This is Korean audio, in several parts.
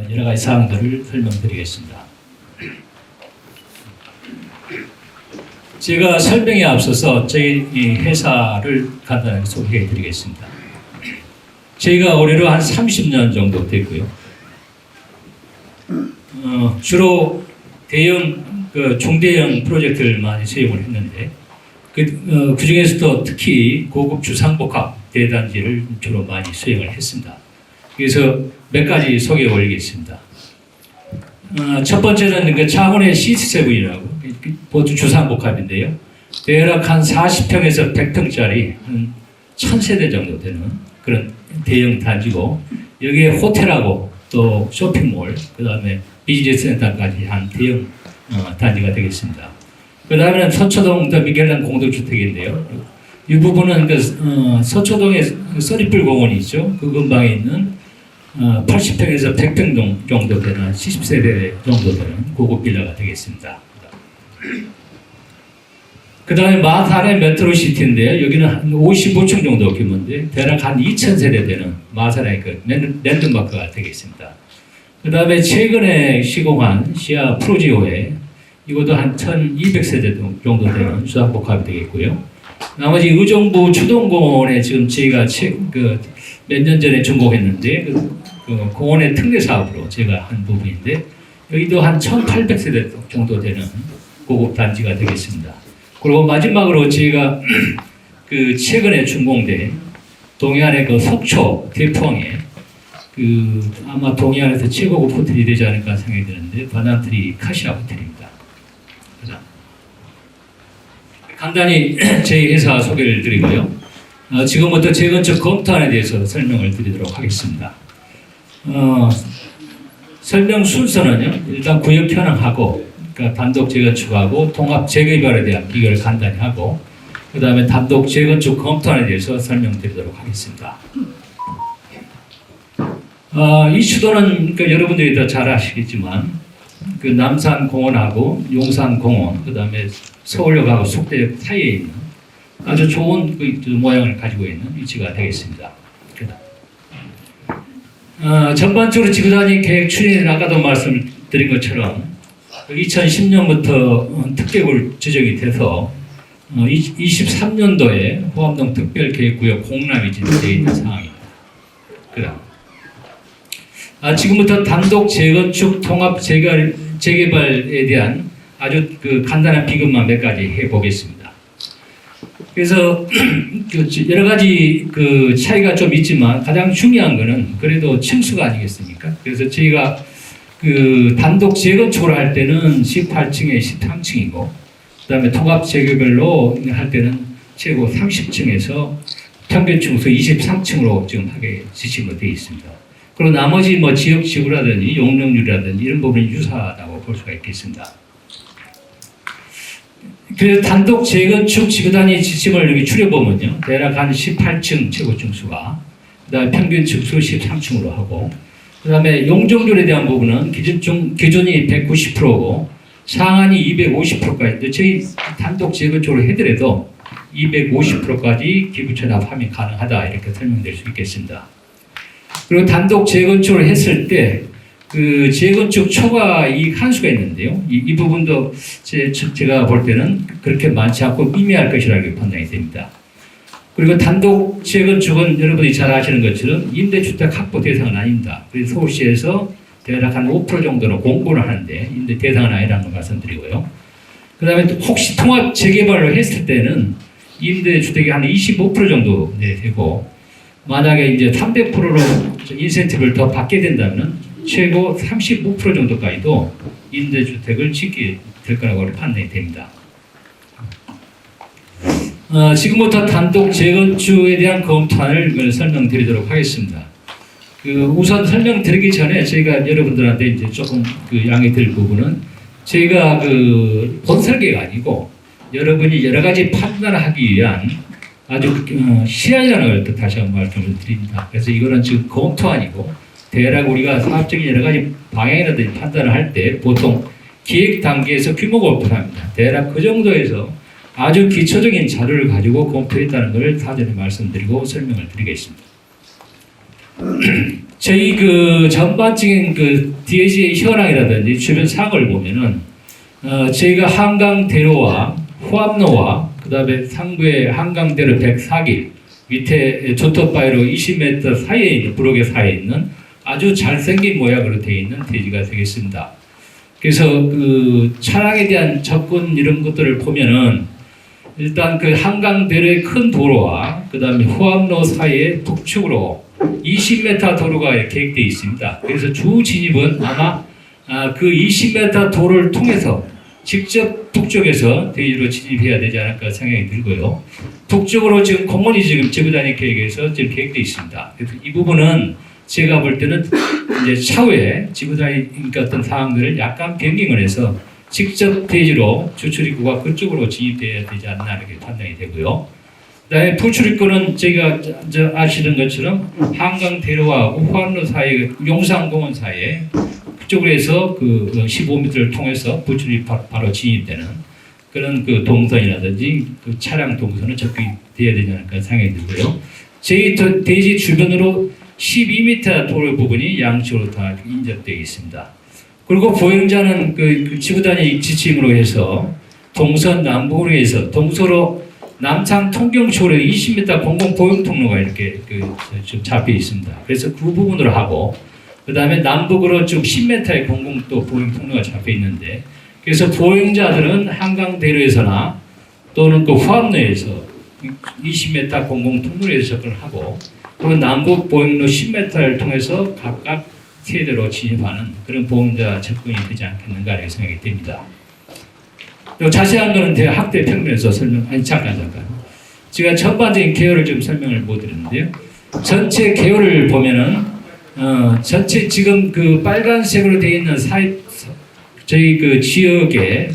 여러 가지 사항들을 설명드리겠습니다. 제가 설명에 앞서서 저희 회사를 간단하게 소개해 드리겠습니다. 저희가 올해로 한 30년 정도 됐고요. 주로 중대형 프로젝트를 많이 수행을 했는데, 그 중에서도 특히 고급 주상복합 대단지를 주로 많이 수행을 했습니다. 그래서 몇 가지 소개해 올리겠습니다. 첫 번째는 그 창원의 시스세븐이라고 보통 주상복합인데요. 대략 한 40평에서 100평짜리 한 1000세대 정도 되는 그런 대형 단지고, 여기에 호텔하고 또 쇼핑몰, 그 다음에 비즈니스 센터까지 한 대형 단지가 되겠습니다. 그 다음에는 서초동 더 미켈란 공동주택인데요. 이 부분은 서초동에 서리풀 공원이 있죠. 그 근방에 있는 80평에서 100평 정도 되는 70세대 정도 되는 고급 빌라가 되겠습니다. 그 다음에 마산의 메트로시티인데요. 여기는 한 55층 정도 규모인데 대략 한 2000세대 되는 마산의 그 랜드마크가 되겠습니다. 그 다음에 최근에 시공한 시아 프로지오에 이것도 한 1200세대 정도 되는 주상복합이 되겠고요. 나머지 의정부 추동공원에 지금 저희가 몇 년 전에 준공했는데 그 공원의 특례 사업으로 제가 한 부분인데, 여기도 한 1800세대 정도 되는 고급 단지가 되겠습니다. 그리고 마지막으로 저희가 그 최근에 준공된 동해안의 그 속초 대포항에 아마 동해안에서 최고급 호텔이 되지 않을까 생각이 드는데, 바나트리 카시아 호텔입니다. 간단히 저희 회사 소개를 드리고요. 지금부터 재건축 검토안에 대해서 설명을 드리도록 하겠습니다. 설명 순서는요, 일단 구역 현황하고, 그러니까 단독 재건축하고 통합 재개발에 대한 비교를 간단히 하고, 그 다음에 단독 재건축 검토안에 대해서 설명드리도록 하겠습니다. 이 수도는 여러분들이 더 잘 아시겠지만, 그 남산공원하고 용산공원, 그 다음에 서울역하고 속대역 사이에 있는 아주 좋은 그 모양을 가지고 있는 위치가 되겠습니다. 전반적으로 지구단위 계획 추진은 아까도 말씀드린 것처럼 2010년부터 특계구를 지정이 돼서 23년도에 호암동 특별계획구역 공람이 진행되어 있는 상황입니다. 지금부터 단독 재건축 통합 재개발에 대한 아주 간단한 비교만 몇 가지 해보겠습니다. 그래서 여러 가지 차이가 좀 있지만 가장 중요한 거는 그래도 층수가 아니겠습니까? 그래서 저희가 단독 재건축을 할 때는 18층에 13층이고, 그 다음에 통합 재개발로 할 때는 최고 30층에서 평균 층수 23층으로 지금 하게 지침으로 되어 있습니다. 그리고 나머지 지역 지구라든지 용적률이라든지 이런 부분이 유사하다고 볼 수가 있겠습니다. 그래서 단독 재건축 지구단위 지침을 여기 추려보면요, 대략 한 18층 최고 층수가, 그 다음에 평균 층수 13층으로 하고, 그 다음에 용적률에 대한 부분은 기준이 190%고 상한이 250%까지, 저희 단독 재건축을 해더라도 250%까지 기부 체납하면 가능하다, 이렇게 설명드릴 수 있겠습니다. 그리고 단독 재건축을 했을 때 재건축 초과 이익 한수가 있는데요. 이 부분도 제가 볼 때는 그렇게 많지 않고 미미할 것이라고 판단이 됩니다. 그리고 단독 재건축은 여러분이 잘 아시는 것처럼 임대주택 확보 대상은 아닙니다. 그래서 서울시에서 대략 한 5% 정도는 공고를 하는데 임대 대상은 아니라는 걸 말씀드리고요. 그 다음에 혹시 통합 재개발을 했을 때는 임대주택이 한 25% 정도 되고, 만약에 이제 300%로 인센티브를 더 받게 된다면 최고 35% 정도까지도 임대주택을 짓게 될 거라고 판단이 됩니다. 지금부터 단독 재건축에 대한 검토안을 설명드리도록 하겠습니다. 우선 설명드리기 전에 저희가 여러분들한테 이제 조금 양해 드릴 부분은, 저희가 본 설계가 아니고 여러분이 여러 가지 판단을 하기 위한 아주 시안이라는 걸 또 다시 한번 말씀을 드립니다. 그래서 이거는 지금 검토안이고, 대략 우리가 사업적인 여러 가지 방향이라든지 판단을 할 때 보통 기획 단계에서 규모 검토를 합니다. 대략 그 정도에서 아주 기초적인 자료를 가지고 검토했다는 걸 사전에 말씀드리고 설명을 드리겠습니다. 저희 그 전반적인 그 DH의 현황이라든지 주변 상을 보면은 저희가 한강대로와 후암로와 그다음에 상부의 한강대로 104길 밑에 조터바이로 20m 사이에 있는 브로게 사이에 있는 아주 잘생긴 모양으로 되어 있는 대지가 되겠습니다. 그래서 그 차량에 대한 접근 이런 것들을 보면은 일단 그 한강대로의 큰 도로와 그다음에 후암로 사이에 북측으로 20m 도로가 계획되어 있습니다. 그래서 주 진입은 아마 그 20m 도로를 통해서 직접 북쪽에서 대지로 진입해야 되지 않을까 생각이 들고요. 북쪽으로 지금 공원이 지금 지구단위 계획에서 지금 계획되어 있습니다. 그래서 이 부분은 제가 볼 때는 이제 차후에 지구단위 어떤 사항들을 약간 변경을 해서 직접 대지로 주출입구가 그쪽으로 진입돼야 되지 않나 이렇게 판단이 되고요. 그다음에 부출입구는 제가 아시는 것처럼 한강대로하고 후암로 사이, 용산공원 사이에 그쪽으로 해서 그 15m를 통해서 부출입 바로 진입되는 그런 그 동선이라든지 그 차량 동선은 접근이 돼야 되지 않을까 생각이 들고요. 저희 대지 주변으로 12m 도로 부분이 양쪽으로 다 인접되어 있습니다. 그리고 보행자는 그 지구단위 지침으로 해서 동선 남북으로 해서 동서로 남산 통경초로 20m 공공 보행 통로가 이렇게 좀 잡혀 있습니다. 그래서 그 부분으로 하고 그 다음에 남북으로 좀 10m의 공공 또 보행 통로가 잡혀 있는데 그래서 보행자들은 한강대로에서나 또는 그 후암로에서 20m 공공 통로에서 접근을 하고 그리고 남북 보행로 10m를 통해서 각각 세대로 진입하는 그런 보험자 접근이 되지 않겠는가 이렇게 생각이 됩니다. 자세한 거는 학대 평면에서 잠깐. 제가 전반적인 개요를 좀 설명을 못 드렸는데요. 전체 개요를 보면은, 전체 지금 그 빨간색으로 되어 있는 저희 그 지역에,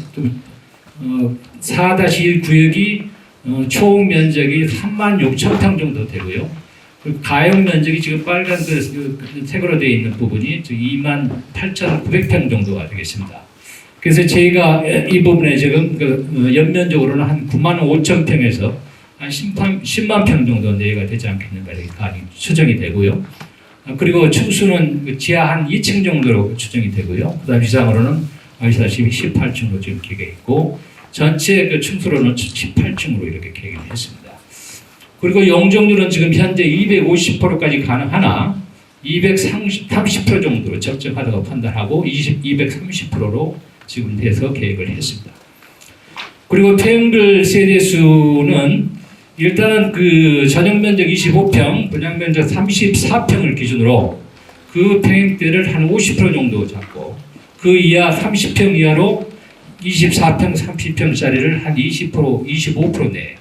4-1 구역이, 총 면적이 36,000평 정도 되고요. 가용 면적이 지금 빨간 그 색으로 되어 있는 부분이 28,900평 정도가 되겠습니다. 그래서 저희가 이 부분에 지금 그 연면적으로는 한 95,000평에서 한 10만 평 정도 내외가 되지 않겠는가 이렇게 추정이 되고요. 그리고 층수는 지하 한 2층 정도로 추정이 되고요. 그다음 이상으로는 아시다시피 18층으로 지금 계획했고 전체 그 층수로는 18층으로 이렇게 계획을 했습니다. 그리고 용적률은 지금 현재 250%까지 가능하나 230% 정도로 적정하다고 판단하고 230%로 지금 돼서 계획을 했습니다. 그리고 폐용별 세대수는 일단은 그 전용 면적 25평, 분양 면적 34평을 기준으로 그 평형대를 한 50% 정도 잡고 그 이하 30평 이하로 24평, 30평짜리를 한 20%, 25% 내에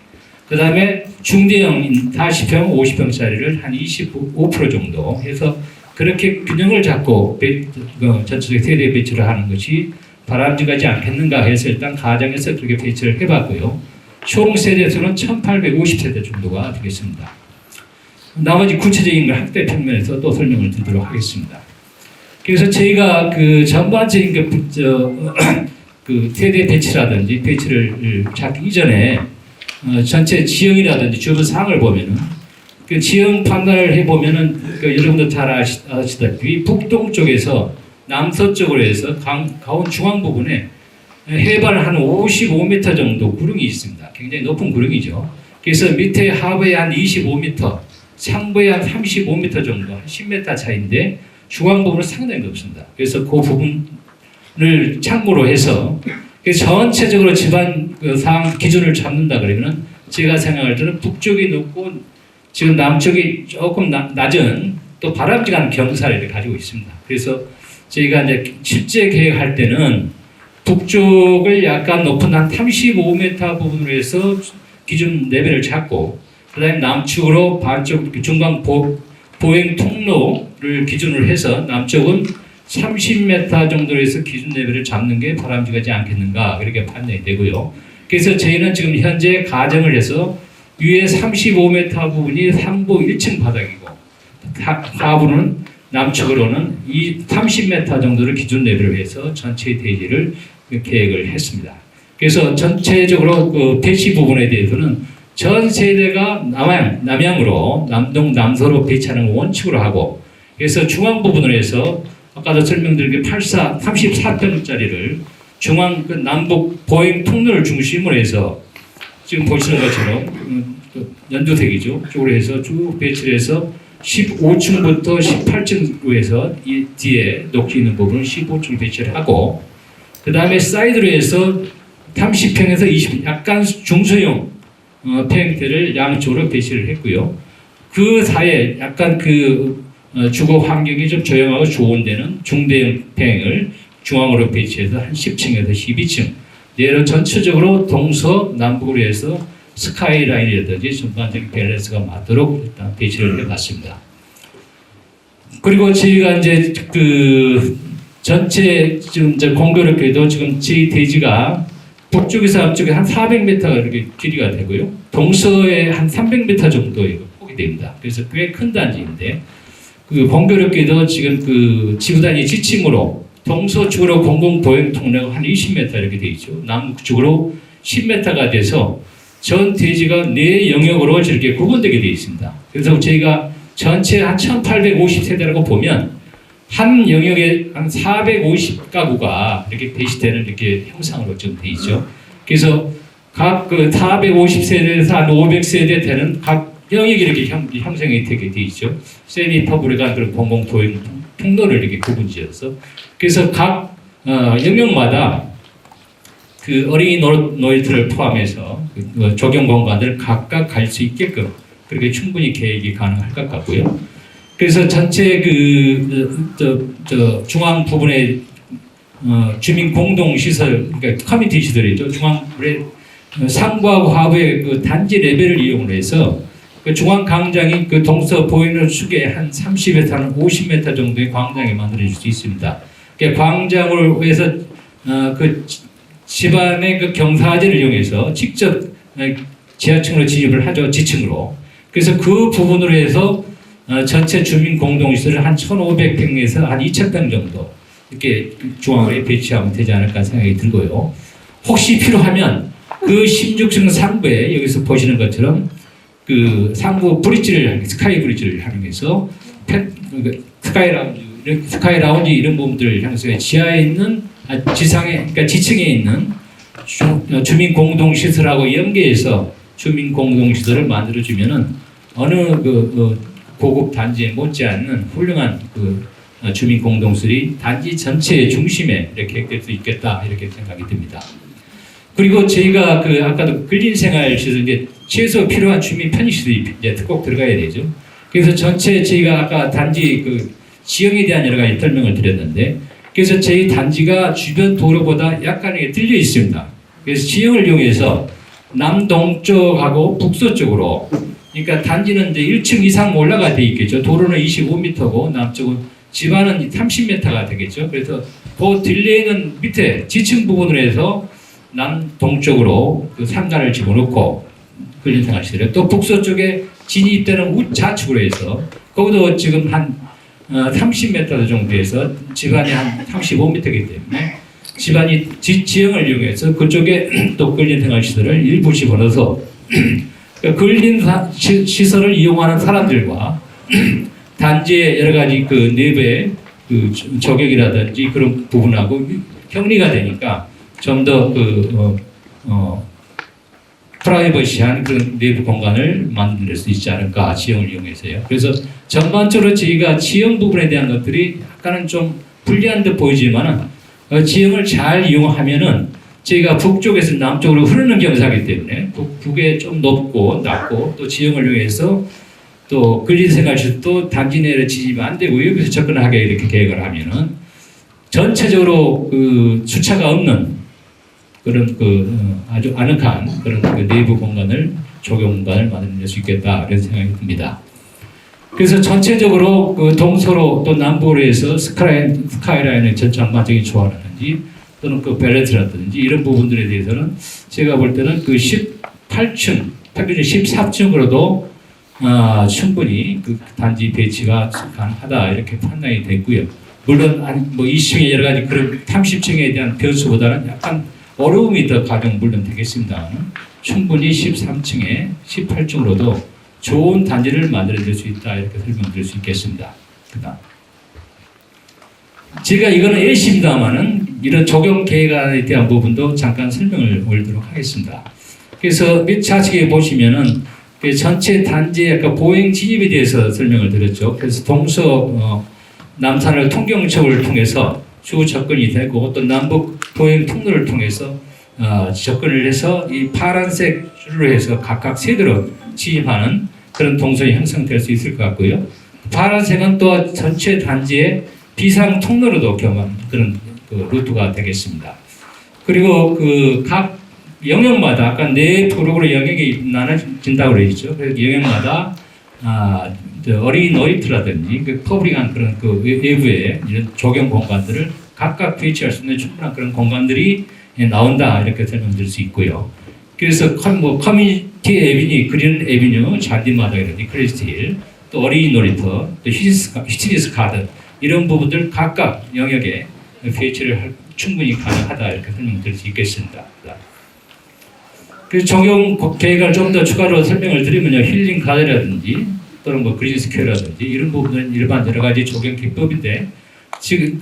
그 다음에 중대형 40평, 50평짜리를 한 25% 정도 해서 그렇게 균형을 잡고 전체적 세대 배치를 하는 것이 바람직하지 않겠는가 해서 일단 가정에서 그렇게 배치를 해봤고요. 총 세대수는 1850세대 정도가 되겠습니다. 나머지 구체적인 걸 학대 평면에서 또 설명을 드리도록 하겠습니다. 그래서 저희가 그 전반적인 그 세대 배치라든지 배치를 잡기 이전에 전체 지형이라든지 주변 상을 보면은 그 지형 판단을 해보면은 그 여러분들 잘 아시다시피 북동쪽에서 남서쪽으로 해서 가운 중앙 부분에 해발 한 55m 정도 구릉이 있습니다. 굉장히 높은 구릉이죠. 그래서 밑에 하부에 한 25m, 상부에 한 35m 정도, 한 10m 차이인데 중앙 부분은 상당히 높습니다. 그래서 그 부분을 참고로 해서 전체적으로 집안 그 상황 기준을 잡는다 그러면 제가 생각할 때는 북쪽이 높고 지금 남쪽이 조금 낮은 또 바람직한 경사를 가지고 있습니다. 그래서 저희가 이제 실제 계획할 때는 북쪽을 약간 높은 한 35m 부분으로 해서 기준 레벨을 잡고 그다음에 남쪽으로 반쪽 중간 보행 통로를 기준으로 해서 남쪽은 30m 정도로 해서 기준 레벨을 잡는 게 바람직하지 않겠는가 그렇게 판단이 되고요. 그래서 저희는 지금 현재 가정을 해서 위에 35m 부분이 상부 1층 바닥이고 하부는 남측으로는 30m 정도를 기준 레벨로 해서 전체 대지를 계획을 했습니다. 그래서 전체적으로 그 배치 부분에 대해서는 전 세대가 남양으로 남동 남서로 배치하는 원칙으로 하고 그래서 중앙 부분을 해서 아까도 설명드린 게 34평짜리를 중앙 그 남북 보행 통로를 중심으로 해서 지금 보시는 것처럼 연두색이죠. 쪽으로 해서 쭉 배치를 해서 15층부터 18층으로 해서 이 뒤에 녹지 있는 부분은 15층 배치를 하고 그 다음에 사이드로 해서 30평에서 20평 약간 중소형 평형대를 양쪽으로 배치를 했고요. 그 사이에 약간 주거 환경이 좀 조용하고 좋은 데는 중대형 평형을 중앙으로 배치해서 한 10층에서 12층 얘는 전체적으로 동서남북으로 해서 스카이라인이라든지 전반적인 밸런스가 맞도록 일단 배치를 해봤습니다. 그리고 저희가 이제 전체 지금 공교롭게도 지금 저희 대지가 북쪽에서 앞쪽에 한 400m가 이렇게 길이가 되고요. 동서에 한 300m 정도 폭이 됩니다. 그래서 꽤 큰 단지인데 공교롭게도 지금 지구 단위 지층으로 동서쪽으로 공공보행 통로가 한 20m 이렇게 돼 있죠. 남쪽으로 10m가 돼서 전 대지가 4영역으로 저렇게 구분되게 되어 있습니다. 그래서 저희가 전체 한 1850세대라고 보면 한 영역에 한 450가구가 이렇게 배치되는 이렇게 형상으로 지금 되어 있죠. 그래서 각 450세대에서 한 500세대 되는 각 영역이 이렇게 형성이 되게 되어 있죠. 세미 퍼블릭한 그런 공공보행 통로를 이렇게 구분지어서 그래서 각 영역마다 어린이 놀이터를 포함해서 적용 공간을 각각 갈 수 있게끔 그렇게 충분히 계획이 가능할 것 같고요. 그래서 전체 중앙 부분에 주민 공동 시설, 그러니까 커뮤니티 시설이죠. 중앙의 상부하고 하부의 단지 레벨을 이용을 해서 중앙 광장이 동서 보이는 축에 한 30에서 한 50m 정도의 광장이 만들어질 수 있습니다. 그러니까 광장을 위해서 집안의 경사지를 이용해서 직접 지하층으로 진입을 하죠. 지층으로. 그래서 그 부분으로 해서 전체 주민 공동시설을 한 1,500평에서 한 2,000평 정도 이렇게 중앙에 배치하면 되지 않을까 생각이 들고요. 혹시 필요하면 16층 상부에 여기서 보시는 것처럼 상부 브릿지를 스카이 브릿지를 활용해서 스카이 라운지 이런 부분들을 향해서 지하에 있는 그러니까 지층에 있는 주민 공동 시설하고 연계해서 주민 공동 시설을 만들어 주면은 어느 고급 단지에 못지않는 훌륭한 주민 공동 시설이 단지 전체의 중심에 이렇게 계획될 수 있겠다 이렇게 생각이 듭니다. 그리고 저희가 아까도 근린 생활 시설 이제 최소 필요한 주민 편의 시설이 이제 꼭 들어가야 되죠. 그래서 전체 저희가 아까 단지 지형에 대한 여러 가지 설명을 드렸는데 그래서 저희 단지가 주변 도로보다 약간 들려 있습니다. 그래서 지형을 이용해서 남동쪽하고 북서쪽으로 그러니까 단지는 이제 1층 이상 올라가 돼 있겠죠. 도로는 25m고 남쪽은 집안은 30m가 되겠죠. 그래서 그 딜레이는 밑에 지층 부분으로 해서 남동쪽으로 상가를 집어넣고 근린 생활시설에 또 북서쪽에 진입되는 좌측으로 해서 거기도 지금 한 30m 정도에서 집안이 한 35m이기 때문에 집안이 지형을 이용해서 그쪽에 또 근린 생활시설을 일부 집어넣어서 근린 시설을 이용하는 사람들과 단지의 여러 가지 내부의 저격이라든지 그런 부분하고 형리가 되니까 좀 더 프라이버시한 그런 내부 공간을 만들 수 있지 않을까 지형을 이용해서요. 그래서 전반적으로 저희가 지형 부분에 대한 것들이 약간은 좀 불리한 듯 보이지만은 지형을 잘 이용하면은 저희가 북쪽에서 남쪽으로 흐르는 경사이기 때문에 북에 좀 높고 낮고 또 지형을 이용해서 또 근린 생활시설도 단지 내로 진입이 안 되고 여기서 접근하게 이렇게 계획을 하면은 전체적으로 주차가 없는 그런 아주 아늑한 그런 내부 공간을 조경 공간을 만들 수 있겠다 이런 생각이 듭니다. 그래서 전체적으로 동서로 또 남부로 해서 스카이라인의 전반적인 조화라든지 또는 밸런스라든지 이런 부분들에 대해서는 제가 볼 때는 18층, 평균 14층으로도 충분히 단지 배치가 가능하다 이렇게 판단이 됐고요. 물론 20층의 여러 가지 그런 30층에 대한 변수보다는 약간 어려움이 더 가령 물론 되겠습니다만 충분히 13층에 18층으로도 좋은 단지를 만들어낼 수 있다 이렇게 설명드릴 수 있겠습니다. 그다음 제가 이거는 예시입니다만은 이런 적용 계획안에 대한 부분도 잠깐 설명을 올리도록 하겠습니다. 그래서 밑 좌측에 보시면은 그 전체 단지의 아까 보행 진입에 대해서 설명을 드렸죠. 그래서 동서 남산을 통경척을 통해서 주 접근이 되고 또 남북 보행 통로를 통해서 접근을 해서 이 파란색 줄로 해서 각각 세대로 진입하는 그런 동선이 형성될 수 있을 것 같고요. 파란색은 또 전체 단지의 비상 통로로도 겸한 그런 그 루트가 되겠습니다. 그리고 그 각 영역마다 아까 네 프로그램 영역이 나눠진다고 그랬죠. 그래서 영역마다 어린이 놀이터라든지 그 퍼블릭한 그런 그 외부의 이런 조경 공간들을 각각 배치할 수 있는 충분한 그런 공간들이 나온다 이렇게 설명드릴 수 있고요. 그래서 커뮤니티 에비뉴, 그린 에비뉴, 잔디마다라든지 크리스틸, 또 어린이 놀이터, 또 히스티리스 가든 이런 부분들 각각 영역에 배치를 충분히 가능하다 이렇게 설명드릴 수 있겠습니다. 그 적용 계획을 좀 더 추가로 설명을 드리면요, 힐링 가든이라든지 또는 뭐 그린 스퀘어라든지 이런 부분은 일반 여러 가지 적용 기법인데 지금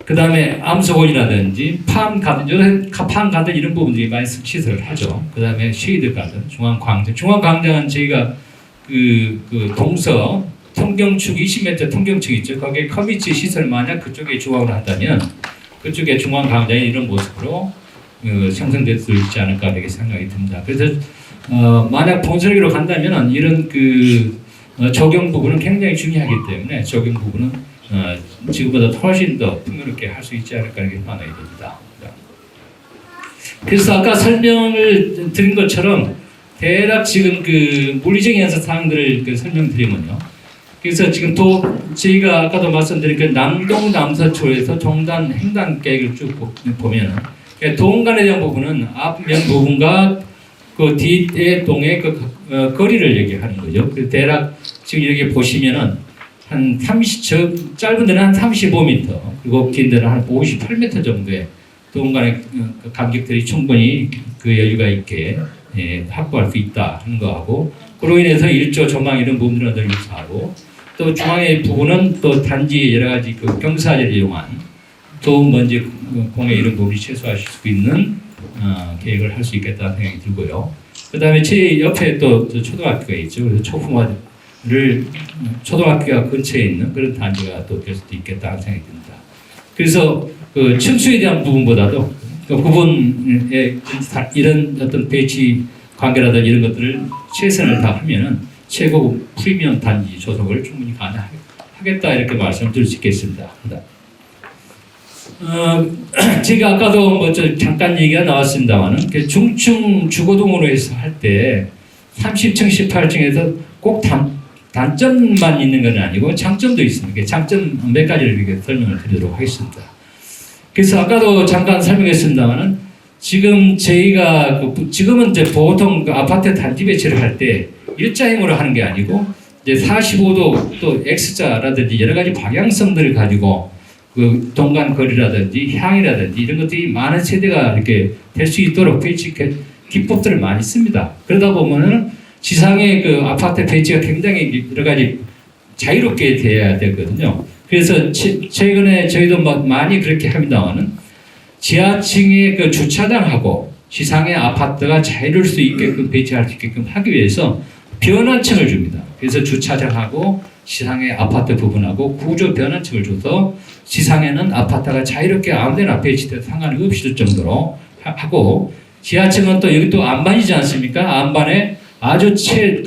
그다음에 암소곤이라든지 팜 가든 이런 부분들이 많이 시설을 하죠. 그다음에 쉐이드 가든, 중앙광장은 저희가 그 동서 통경축 20m 통경축 있죠. 거기에 커뮤니티 시설 만약 그쪽에 조합을 한다면 그쪽에 중앙광장이 이런 모습으로 형성될 수 있지 않을까 이렇게 생각이 듭니다. 그래서 만약 본설계로 간다면 이런 적용 부분은 굉장히 중요하기 때문에 적용 부분은 지금보다 훨씬 더 풍요롭게 할 수 있지 않을까 이렇게 생각이 듭니다. 그래서 아까 설명을 드린 것처럼 대략 지금 그 물리적인 연사 사항들을 설명드리면요. 그래서 지금 저희가 아까도 말씀드린 그 남동 남서초에서 종단 횡단 계획을 쭉 보면은 동간에 대한 부분은 앞면 부분과 그 뒤에 동의 거리를 얘기하는 거죠. 그 대략 지금 이렇게 보시면은 한 짧은 데는 한 35m, 그리고 긴 데는 한 58m 정도의 동간의 간격들이 충분히 그 여유가 있게 확보할 수 있다 하는 거하고, 그로 인해서 일조 조망 이런 부분들은 늘 유사하고, 또 중앙의 부분은 또 단지 여러 가지 그 경사지를 이용한 도움 먼지 공해 이런 부분이 최소화하실 수 있는 계획을 할 수 있겠다는 생각이 들고요. 그 다음에 제 옆에 또 초등학교가 있죠. 그래서 초등학교가 근처에 있는 그런 단지가 또 될 수도 있겠다는 생각이 듭니다. 그래서 그 층수에 대한 부분보다도 그 부분에 이런 어떤 배치 관계라든지 이런 것들을 최선을 다하면은 최고 프리미엄 단지 조성을 충분히 가능하겠다 이렇게 말씀드릴 수 있겠습니다. 제가 아까도 잠깐 얘기가 나왔습니다만은 중층 주거동으로 해서 할 때 30층, 18층에서 꼭 단점만 있는 건 아니고 장점도 있습니다. 장점 몇 가지를 이렇게 설명을 드리도록 하겠습니다. 그래서 아까도 잠깐 설명했습니다만은 지금 저희가 지금은 이제 보통 아파트 단지 배치를 할 때 일자형으로 하는 게 아니고 이제 45도 또 X자라든지 여러 가지 방향성들을 가지고 그 동간 거리라든지 향이라든지 이런 것들이 많은 세대가 이렇게 될 수 있도록 배치 기법들을 많이 씁니다. 그러다 보면은 지상의 그 아파트 배치가 굉장히 여러 가지 자유롭게 돼야 되거든요. 그래서 최근에 저희도 많이 그렇게 합니다만은 지하층의 그 주차장하고 지상의 아파트가 자유로울 수 있게끔 배치할 수 있게끔 하기 위해서 변환층을 줍니다. 그래서 주차장하고 지상의 아파트 부분하고 구조 변환층을 줘서 지상에는 아파트가 자유롭게 아무데나 배치돼도 상관이 없을 정도로 하고, 지하층은 또 여기 또 안반이지 않습니까? 안반에 아주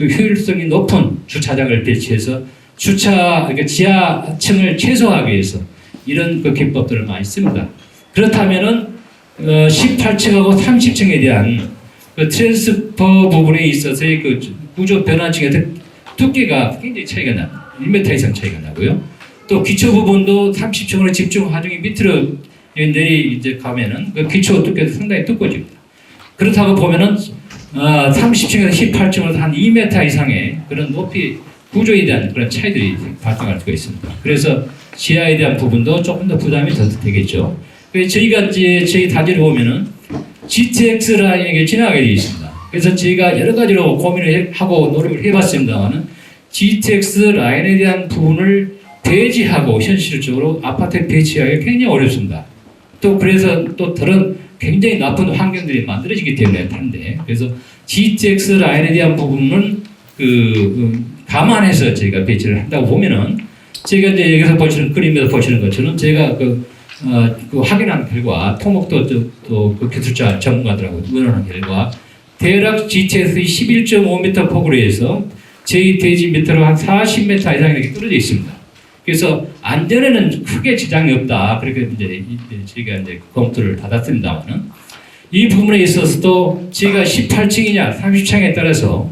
효율성이 높은 주차장을 배치해서 지하층을 최소화하기 위해서 이런 기법들을 많이 씁니다. 그렇다면은 18층하고 30층에 대한 트랜스퍼 부분에 있어서의 구조 변환층의 두께가 굉장히 차이가 납니다. 1m 이상 차이가 나고요. 또 기초 부분도 30층으로 집중 하중이 밑으로 이제 가면은 그 기초 두께도 상당히 두꺼워집니다. 그렇다고 보면은 30층에서 18층으로 한 2m 이상의 그런 높이 구조에 대한 그런 차이들이 발생할 수가 있습니다. 그래서 지하에 대한 부분도 조금 더 부담이 더 되겠죠. 그래서 저희가 저희 단지를 보면은 GTX 라인에 지나가게 되어 있습니다. 그래서 저희가 여러 가지로 고민을 하고 노력을 해봤습니다만은 GTX 라인에 대한 부분을 배제하고 현실적으로 아파트 배치하기 굉장히 어렵습니다. 또 그래서 또 다른 굉장히 나쁜 환경들이 만들어지기 때문에 탄데, 그래서 GTX 라인에 대한 부분은 감안해서 저희가 배치를 한다고 보면은, 제가 이제 여기서 보시는 그림에서 보시는 것처럼 제가 확인한 결과, 토목도 그 기술자 전문가들하고 의논한 결과, 대략 GTX의 11.5m 폭으로 해서 저희 대지 밑으로 한 40m 이상 이렇게 떨어져 있습니다. 그래서 안전에는 크게 지장이 없다. 그렇게 이제 저희가 이제 검토를 받았습니다만은, 이 부분에 있어서도 제가 18층이냐 30층에 따라서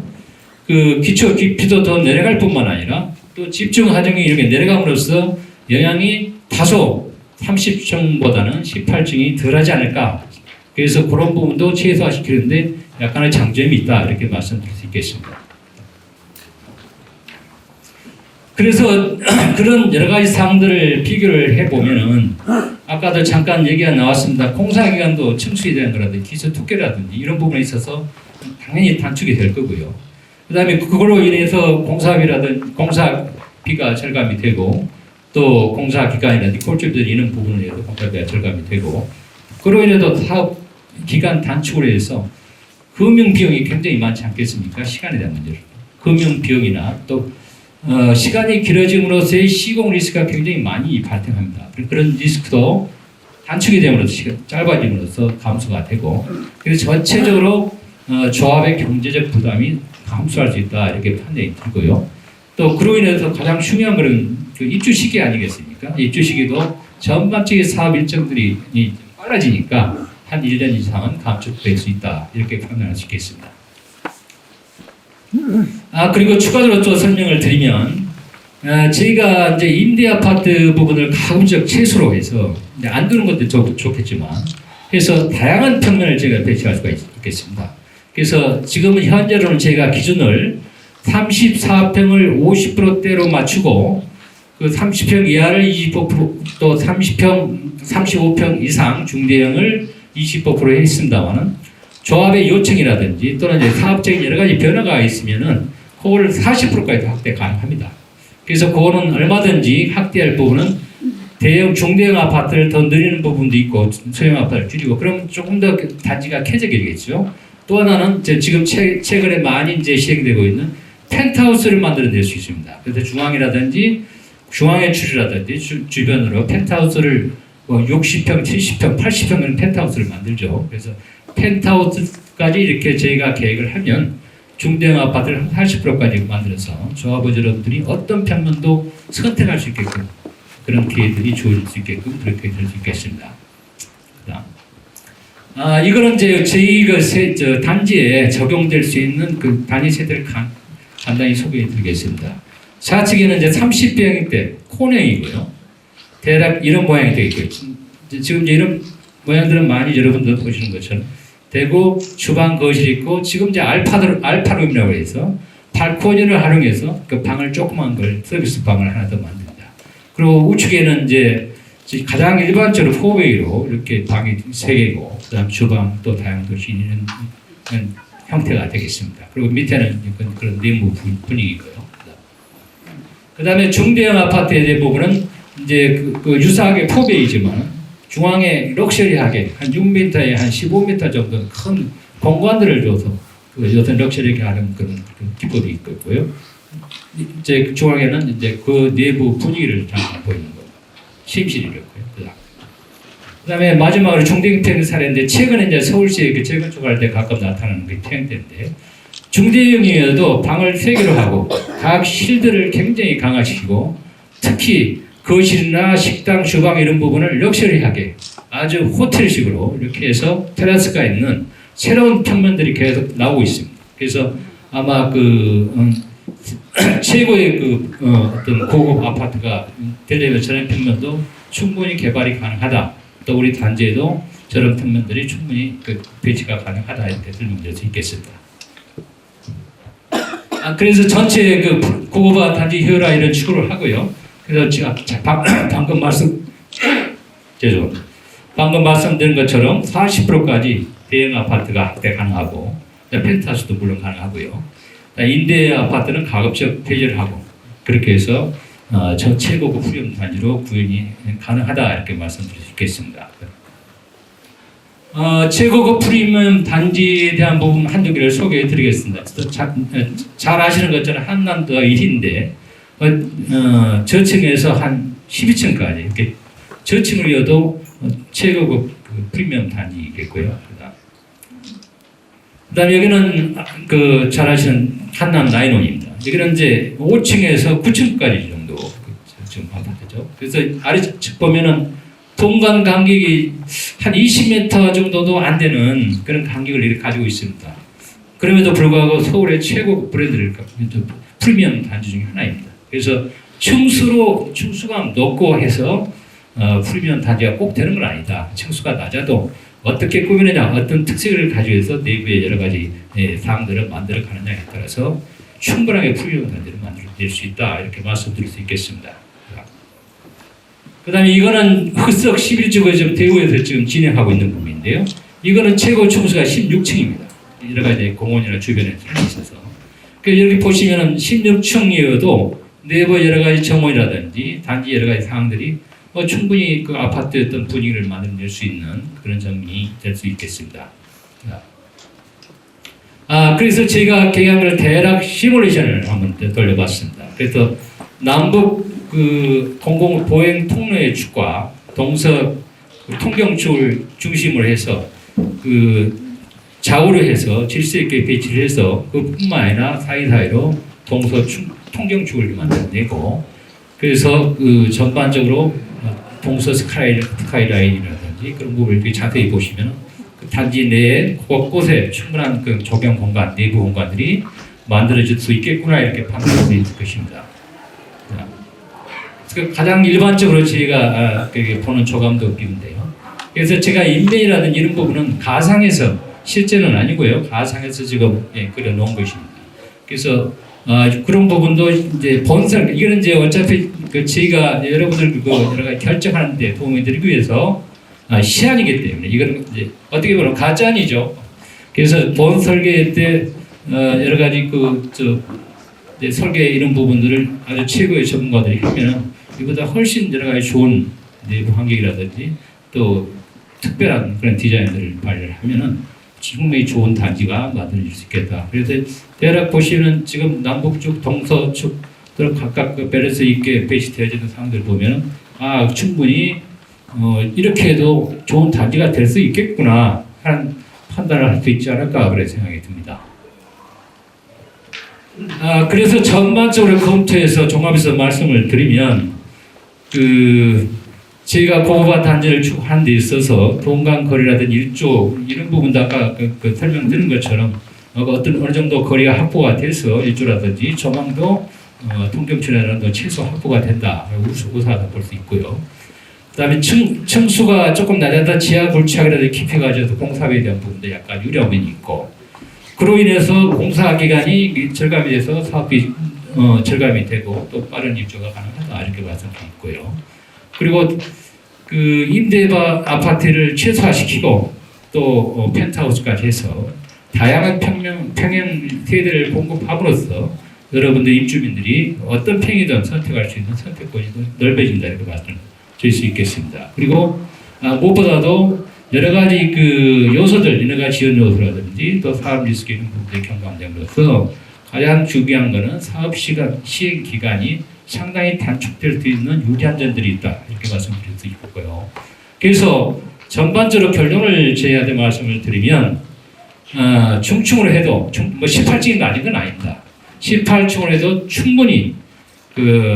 그 기초 깊이도 더 내려갈 뿐만 아니라 또 집중 하중이 이렇게 내려감으로써 영향이 다소 30층보다는 18층이 덜하지 않을까. 그래서 그런 부분도 최소화시키는데 약간의 장점이 있다. 이렇게 말씀드릴 수 있겠습니다. 그래서 그런 여러 가지 사항들을 비교를 해보면은, 아까도 잠깐 얘기가 나왔습니다. 공사기간도 층수에 대한 거라든지 기초 두께라든지 이런 부분에 있어서 당연히 단축이 될 거고요. 그 다음에 그걸로 인해서 공사비가 절감이 되고, 또 공사기간이라든지 콜집들이 있는 부분에 대해서 공사비가 절감이 되고, 그로 인해서 사업 기간 단축으로 해서 금융비용이 굉장히 많지 않겠습니까? 시간에 대한 문제로. 금융비용이나 또 시간이 길어짐으로써의 시공 리스크가 굉장히 많이 발생합니다. 그런 리스크도 단축이 됨으로써 시간 짧아짐으로써 감소가 되고, 그래서 전체적으로 조합의 경제적 부담이 감소할 수 있다. 이렇게 판단이 들고요. 또 그로 인해서 가장 중요한 것은 그 입주 시기 아니겠습니까? 입주 시기도 전반적인 사업 일정들이 빨라지니까 한 1년 이상은 감축될 수 있다. 이렇게 판단할 수 있겠습니다. 그리고 추가적으로 또 설명을 드리면, 저희가 이제 임대 아파트 부분을 가급적 최소로 해서, 이제 안 두는 것도 좋겠지만, 해서 다양한 평면을 저희가 배치할 수가 있겠습니다. 그래서 지금은 현재로는 저희가 기준을 34평을 50%대로 맞추고, 그 30평 이하를 25%, 또 35평 이상 중대형을 25% 했습니다만은, 조합의 요청이라든지 또는 이제 사업적인 여러 가지 변화가 있으면은 그거를 40%까지 확대 가능합니다. 그래서 그거는 얼마든지 확대할 부분은 대형, 중대형 아파트를 더 늘리는 부분도 있고, 소형 아파트를 줄이고, 그럼 조금 더 단지가 쾌적해지겠죠. 또 하나는 지금 최근에 많이 이제 시행되고 있는 펜트하우스를 만들어낼 수 있습니다. 그래서 중앙의 추리라든지 주변으로 펜트하우스를 60평, 70평, 80평 펜트하우스를 만들죠. 그래서 펜트하우스까지 이렇게 저희가 계획을 하면 중대형 아파트를 한 80%까지 만들어서 조합원 여러분들이 어떤 평면도 선택할 수 있게끔 그런 기회들이 주어질 수 있게끔 그렇게 될 수 있겠습니다. 이거는 이제 저희 단지에 적용될 수 있는 그 단위 세대를 간단히 소개해 드리겠습니다. 좌측에는 이제 30평대 코너이고요. 대략 이런 모양이 되어 있고요. 지금 이제 이런 모양들은 많이 여러분들 보시는 것처럼 되고, 주방, 거실 있고, 지금 이제 알파룸이라고 해서 발코니를 활용해서 그 방을 조그만 걸 서비스 방을 하나 더 만듭니다. 그리고 우측에는 이제 가장 일반적으로 4웨이로 이렇게 방이 3개고, 그다음 주방 또 다양한 것이 있는 형태가 되겠습니다. 그리고 밑에는 그런 내부 분위기고요. 그다음에 중대형 아파트에 대한 부분은 이제 그 유사하게 4웨이지만 중앙에 럭셔리하게 한 6m에 한 15m 정도 큰 공간들을 줘서 요새 럭셔리하게 하는 그런 기법이 있고요. 이제 중앙에는 이제 그 내부 분위기를 잠깐 보이는 거, 침실이 있고요. 그다음에 마지막으로 중대형 사례인데, 최근에 이제 서울시에 재건축할 때 가끔 나타나는 게 평대인데, 중대형이어도 방을 3개로 하고 각 실들을 굉장히 강화시키고, 특히 거실이나 식당, 주방 이런 부분을 럭셔리하게 아주 호텔식으로 이렇게 해서 테라스가 있는 새로운 평면들이 계속 나오고 있습니다. 그래서 아마 최고의 어떤 고급 아파트가 되려면 저런 평면도 충분히 개발이 가능하다. 또 우리 단지에도 저런 평면들이 충분히 배치가 가능하다. 이렇게 설명드릴 수 있겠습니다. 그래서 전체 고급화 단지 효율화 이런 식으로 하고요. 그래서 제가 방금 말씀드린 것처럼 40%까지 대형 아파트가 확대 가능하고, 펜트하우스도 물론 가능하고요. 임대 아파트는 가급적 폐지를 하고 그렇게 해서 저 최고급 프리미엄 단지로 구현이 가능하다 이렇게 말씀드릴 수 있겠습니다. 최고급 프리미엄 단지에 대한 부분 한두 개를 소개해 드리겠습니다. 잘 아시는 것처럼 한남도가 1인데 저층에서 한 12층까지 이렇게 저층을 이어도 최고급 프리미엄 단지이겠고요. 그다음에 여기는 잘 아시는 한남 라인원입니다. 여기는 이제 5층에서 9층까지 정도 지금 아파트죠. 그래서 아래측 보면은 동간 간격이 한 20m 정도도 안 되는 그런 간격을 이렇게 가지고 있습니다. 그럼에도 불구하고 서울의 최고 브랜드를 프리미엄 단지 중에 하나입니다. 그래서 층수가 높고 해서 프리미엄 단지가 꼭 되는 건 아니다. 층수가 낮아도 어떻게 꾸미느냐, 어떤 특색을 가지고 해서 내부에 여러 가지 사항들을 만들어 가느냐에 따라서 충분하게 프리미엄 단지를 만들어낼 수 있다. 이렇게 말씀드릴 수 있겠습니다. 그 다음에 이거는 흑석 11지구에 지금 대구에서 지금 진행하고 있는 부분인데요. 이거는 최고 층수가 16층입니다. 여러 가지 공원이나 주변에 있어서. 여기 보시면은 16층이어도 내부 여러 가지 정원이라든지 단지 여러 가지 사항들이 충분히 그 아파트의 어떤 분위기를 만들어낼 수 있는 그런 점이 될 수 있겠습니다. 그래서 제가 계획을 대략 시뮬레이션을 한번 돌려봤습니다. 그래서 남북 공공 보행 통로의 축과 동서 통경축을 중심으로 해서 좌우로 해서 질서 있게 배치를 해서 그뿐만 아니라 사이사이로 동서 통경축을 만들어내고 그래서 전반적으로 동서 스카이라인이라든지 그런 부분을 자세히 보시면 그 단지 내에 곳곳에 충분한 그 조경 공간, 내부 공간들이 만들어질 수 있겠구나 이렇게 판단할 수 있을 것입니다. 가장 일반적으로 저희가 보는 조감도인데요. 그래서 제가 인베이라는 이런 부분은 가상에서 실제는 아니고요. 가상에서 지금 그려놓은 것입니다. 그래서 그런 부분도 이제 본설 이거는 이제 어차피 저희가 여러분들 여러 가지 결정하는데 도움을 드리기 위해서 시안이기 때문에 이거는 이제 어떻게 보면 가짜니죠. 그래서 본 설계 때 여러 가지 설계 이런 부분들을 아주 최고의 전문가들이 하면은 이보다 훨씬 여러 가지 좋은 내부 환경이라든지 또 특별한 그런 디자인들을 발휘하면은 충분히 좋은 단지가 만들어질 수 있겠다. 그래서 대략 보시면 지금 남북쪽, 동서쪽들 각각 밸런스 있게 배치되어지는 상황들 보면 충분히 이렇게 해도 좋은 단지가 될 수 있겠구나 하는 판단을 할 수 있지 않을까 그런 생각이 듭니다. 그래서 전반적으로 검토해서 종합해서 말씀을 드리면 저희가 고급화 단지를 추구하는 데 있어서 동강거리라든지 일조 이런 부분도 아까 설명드린 것처럼 어느 정도 거리가 확보가 돼서 일조라든지 조망도 통경출이라든지 최소 확보가 된다. 우수하다 볼 수 있고요. 그 다음에 층수가 조금 낮아다 지하 굴착이라든지 깊이가 져서 공사비에 대한 부분도 약간 유리함이 있고 그로 인해서 공사 기간이 절감이 돼서 사업비 절감이 되고 또 빠른 입주가 가능하다 이렇게 말씀드리고 있고요. 그리고 임대 아파트를 최소화시키고 또 펜트하우스까지 해서 다양한 평형 세대를 공급함으로써 여러분들 입주민들이 어떤 평이든 선택할 수 있는 선택권이 넓어진다 이렇게 말씀드릴 수 있겠습니다. 그리고 무엇보다도 여러 가지 요소들, 인허가 지원 요소라든지 또 사업 리스크 이런 부분들이 경감됨으로써 가장 중요한 것은 사업 시행 기간이 상당히 단축될 수 있는 유리한 점들이 있다 이렇게 말씀드릴 수 있고요. 그래서 전반적으로 결론을 저희한테 말씀을 드리면 중층으로 해도 18층이 아닌 건 아닙니다. 18층으로 해도 충분히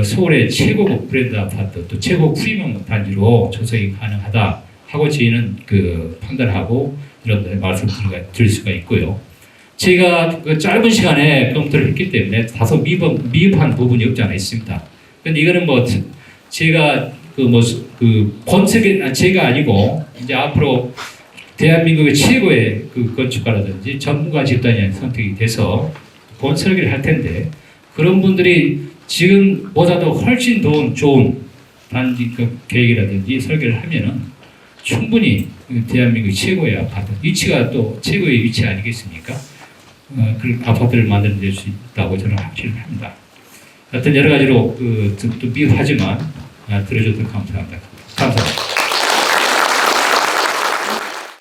서울의 최고급 브랜드 아파트 또 최고 프리미엄 단지로 조성이 가능하다 하고 저희는 판단하고 여러분들 말씀드릴 수가 있고요. 제가 짧은 시간에 검토를 했기 때문에 다소 미흡한 부분이 없지 않아 있습니다. 근데 이거는 제가 본색이 제가 아니고 이제 앞으로 대한민국의 최고의 건축가라든지 전문가 집단이 선택이 돼서 본 설계를 할 텐데 그런 분들이 지금보다도 훨씬 더 좋은 단지 계획이라든지 설계를 하면은 충분히 대한민국 최고의 아파트 위치가 또 최고의 위치 아니겠습니까? 그 아파트를 만들어낼 수 있다고 저는 확신을 합니다. 하여튼 여러 가지로 또 미흡하지만 들어줘서 감사합니다. 감사합니다.